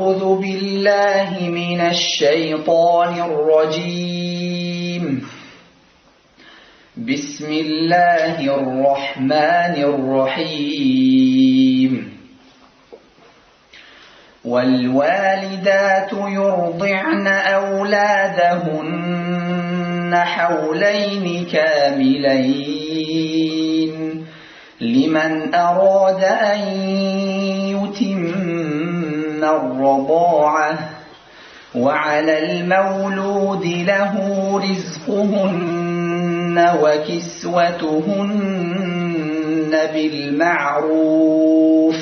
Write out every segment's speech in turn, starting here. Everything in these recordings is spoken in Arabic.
أعوذ بالله من الشيطان الرجيم. بسم الله الرحمن الرحيم. والوالدات يرضعن أولادهن حولين كاملين لمن أراد أن يتم الرضاعة، وعلى المولود له رزقهن وكسوتهن بالمعروف،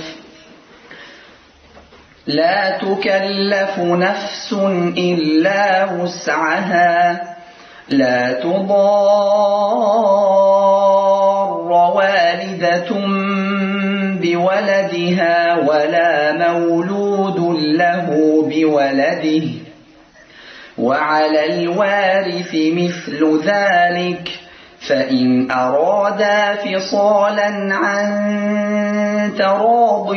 لا تكلف نفس إلا وسعها، لا تضار والدة بولدها ولا مولود له بولده، وعلى الوارث مثل ذلك، فإن أرادا فصالا عن تراض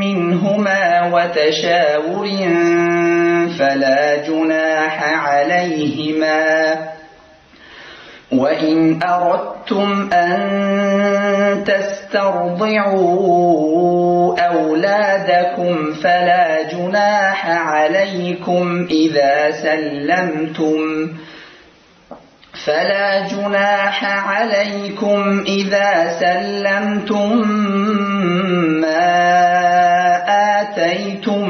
منهما وتشاور فلا جناح عليهما. وإن أردتم أن تسترضعوا أولادكم فلا جناح عليكم إذا سلمتم ما آتيتم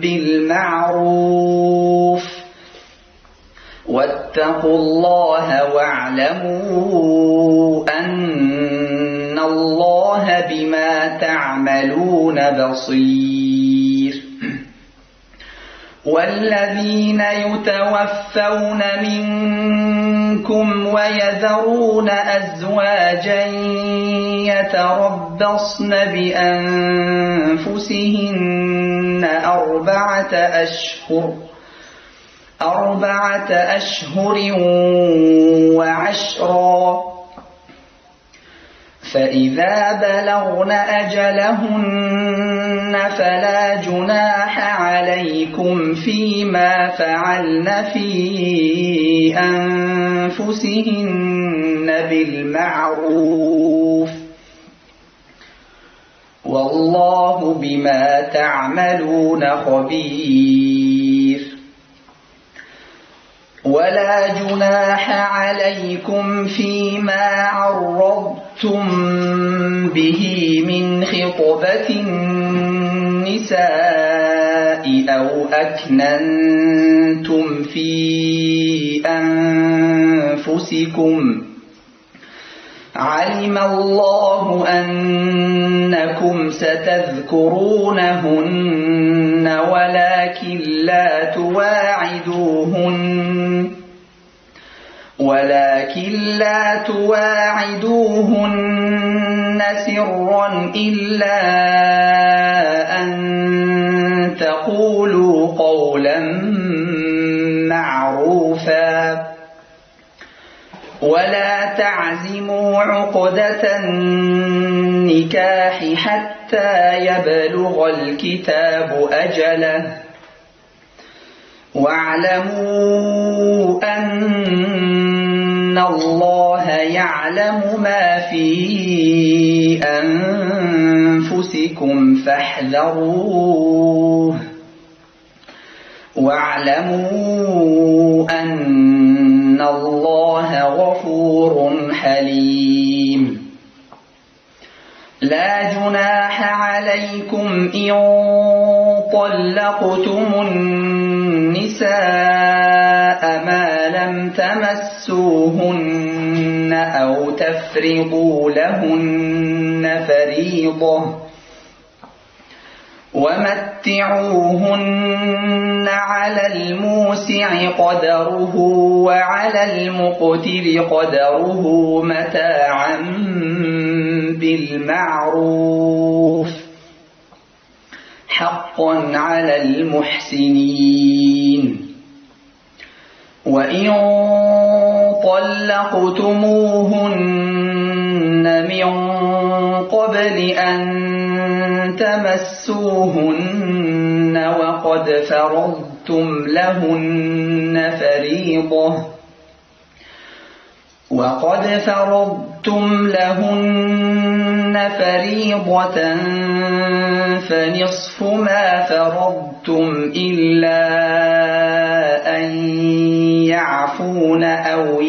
بالمعروف، واتقوا الله واعلموا أن الله بما تعملون بصير. والذين يتوفون منكم ويذرون أزواجا يتربصن بأنفسهن أربعة أشهر وعشرا، فإذا بلغن أجلهن فلا جناح عليكم فيما فعلن في أنفسهن بالمعروف، والله بما تعملون خبير. ولا جناح عليكم فيما عرضتم به من خطبة النساء أو أكننتم في أنفسكم، علم الله أنكم ستذكرونهن ولكن لا تواعدوهن سرا إلا أن تقولوا قولا معروفا، ولا تعزموا عقدة النكاح حتى يبلغ الكتاب أجله، واعلموا أن الله يعلم ما في أنفسكم فاحذروه، واعلموا أن الله غفور حليم. لا جناح عليكم إن طلقتم النساء ما لم تمسوهن أو تفرضوا لهن فريضة، ومتعوهن على الموسع قدره وعلى المقتر قدره متاعا بالمعروف، حقا على المحسنين. وإن طلقتموهن من قبل أن تمسوهن وقد فرضتم لهن فريضة فنصف ما فرضتم إلا أن يعفون أو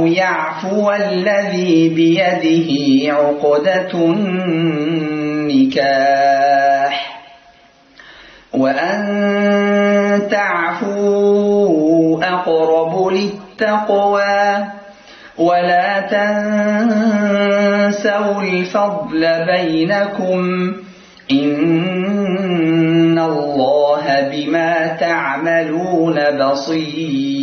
يعفو الذي بيده عقدة النكاح وأن تعفوا أقرب للتقوى ولا تنسوا الفضل بينكم إن الله بما تعملون بصير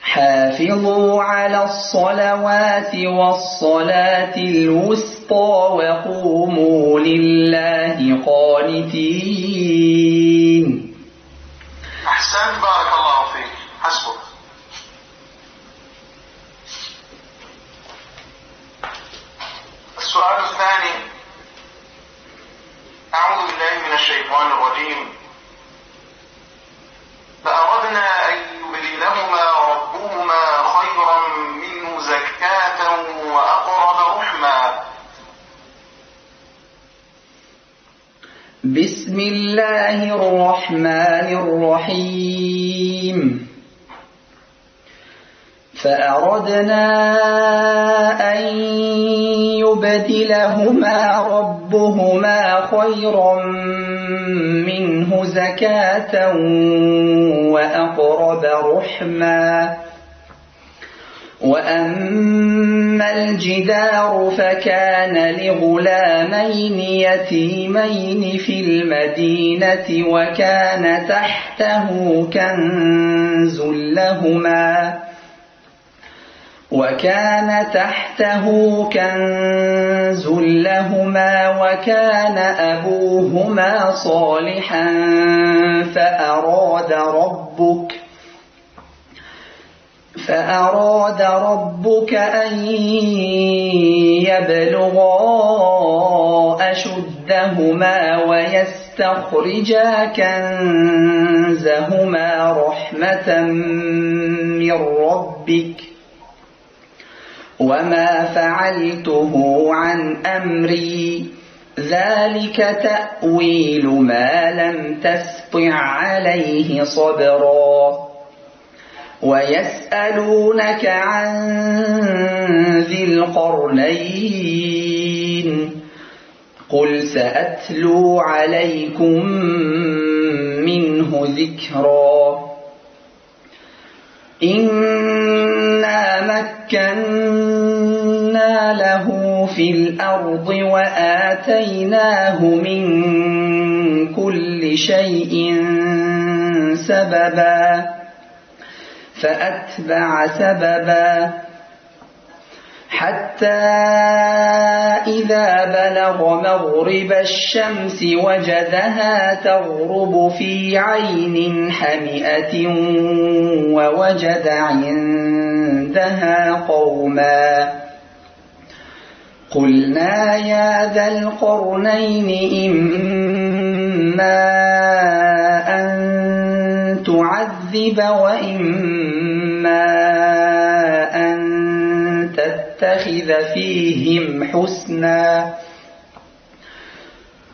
حافظوا على الصلوات والصلاة الوسطى وقوموا لله قانتين. أحسن، بارك الله فيك، حسبك. السؤال الثاني: أعوذ بالله من الشيطان الرجيم. فأردنا أن يبدلهما ربهما خيرا منه زكاة وأقرب رحما. بسم الله الرحمن الرحيم. فأردنا أن يبدلهما ربهما خيرا منه زكاة وأقرب رحما. وأما الجدار فكان لغلامين يتيمين في المدينة وكان تحته كنز لهما وكان أبوهما صالحا فأراد ربك أن يبلغا أشدهما ويستخرجا كنزهما رحمة من ربك وما فعلته عن أمري ذلك تأويل ما لم تسطع عليه صبرا. ويسألونك عن ذي القرنين قل سأتلو عليكم منه ذكرا. إنا مكنا له في الأرض وآتيناه من كل شيء سببا فأتبع سببا حتى إذا بلغ مغرب الشمس وجدها تغرب في عين حمئة ووجد عندها قوما قلنا يا ذا القرنين إما أن تعذب وإما أن تتخذ فيهم حسنا.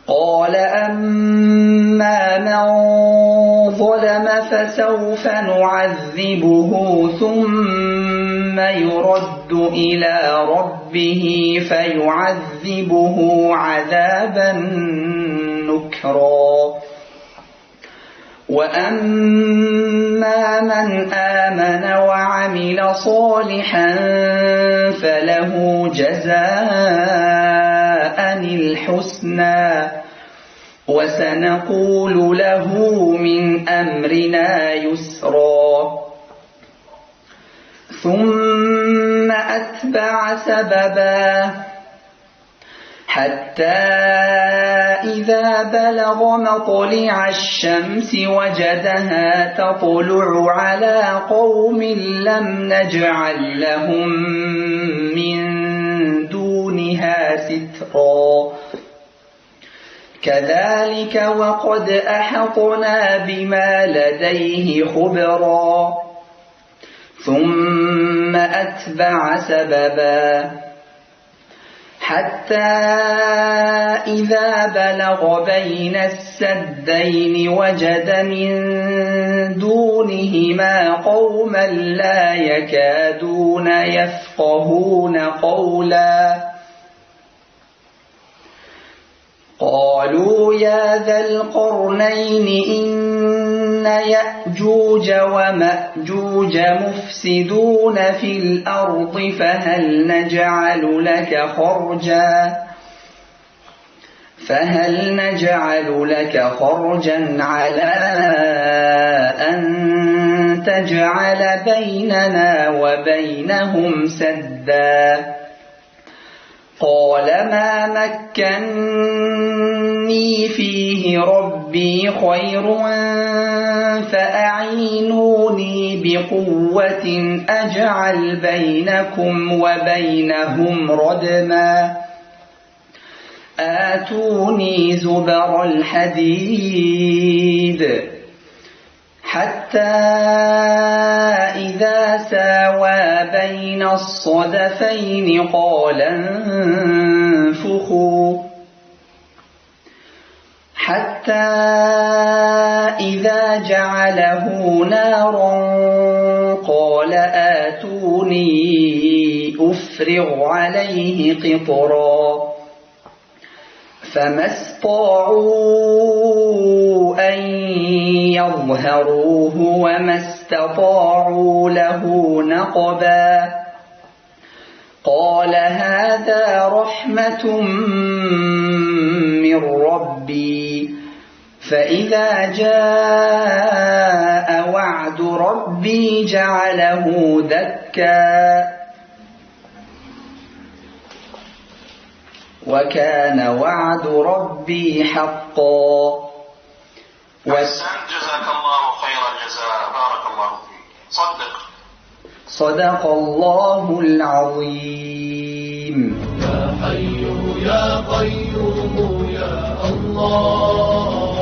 قال أما من ظلم فسوف نعذبه ثم يرد إلى ربه فيعذبه عذابا نكرا. وأما من آمن وعمل صالحا فله جزاء الحسنى وسنقول له من أمرنا يسرا. ثم أتبع سببا حتى إذا بلغ مطلع الشمس وجدها تطلع على قوم لم نجعل لهم من دونها سترا سترا كذلك وقد أحطنا بما لديه خبرا ثم أتبع سببا حتى إذا بلغ بين السدين وجد من دونهما قوما لا يكادون يفقهون قولا قالوا يا ذا القرنين إن يأجوج ومأجوج مفسدون في الأرض فهل نجعل لك خرجا على أن تجعل بيننا وبينهم سدا قال ما مكني فيه ربي خير فأعينوني بقوة أجعل بينكم وبينهم ردما آتوني زبر الحديد حتى إذا ساوى بين الصدفين قال انفخوا حتى إذا جعله نارا قال آتوني أفرغ عليه قطرا فما استطاعوا أن يظهروه وما استطاعوا له نقبا قال هذا رحمة من ربي فإذا جاء وعد ربي جعله دكا وكان وعد ربي حقا. جزاك الله خير الجزاء بارك الله فيك. صدق الله العظيم. يا حي يا قيوم يا الله